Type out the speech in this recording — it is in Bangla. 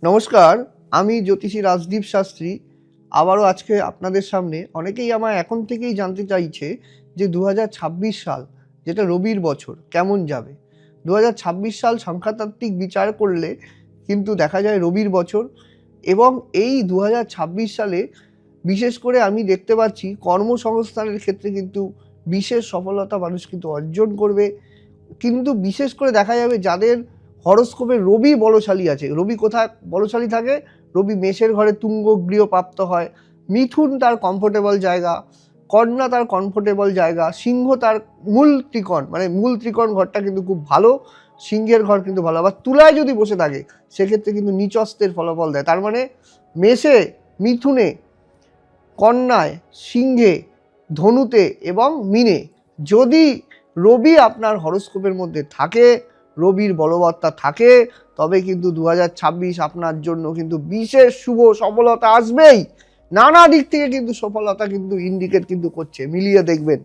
নমস্কার, আমি জ্যোতিষী রাজদীপ শাস্ত্রী। আবারও আজকে আপনাদের সামনে অনেকেই আমায় এখন থেকেই জানতে চাইছে যে 2026 সাল, যেটা রবির বছর, কেমন যাবে। 2026 সাল সংখ্যাতাত্ত্বিক বিচার করলে কিন্তু দেখা যায় রবির বছর, এবং এই 2026 সালে বিশেষ করে আমি দেখতে পাচ্ছি কর্মসংস্থানের ক্ষেত্রে কিন্তু বিশেষ সফলতা মানুষ কিন্তু অর্জন করবে। কিন্তু বিশেষ করে দেখা যাবে যাদের হরোস্কোপে রবি বলশালী আছে। রবি কোথায় বলশালী থাকে? রবি মেষের ঘরে তুঙ্গ গৃহপ্রাপ্ত হয়, মিথুন তার কমফোর্টেবল জায়গা, কন্যা তার কমফোর্টেবল জায়গা, সিংহ তার মূল ত্রিকোণ, মানে মূল ত্রিকোণ ঘরটা কিন্তু খুব ভালো, সিংহের ঘর কিন্তু ভালো। আবার তুলায় যদি বসে থাকে সেক্ষেত্রে কিন্তু নিচস্তের ফলাফল দেয়। তার মানে মেষে, মিথুনে, কন্যায়, সিংহে, ধনুতে এবং মীনে যদি রবি আপনার হরোস্কোপের মধ্যে থাকে, রবির বলবত্তা থাকে, তবে কিন্তু 2026 আপনার জন্য কিন্তু বিশেষ শুভ সফলতা আসবেই। নানা দিক থেকে কিন্তু সফলতা কিন্তু ইন্ডিকেট কিন্তু করছে, মিলিয়ে দেখবেন।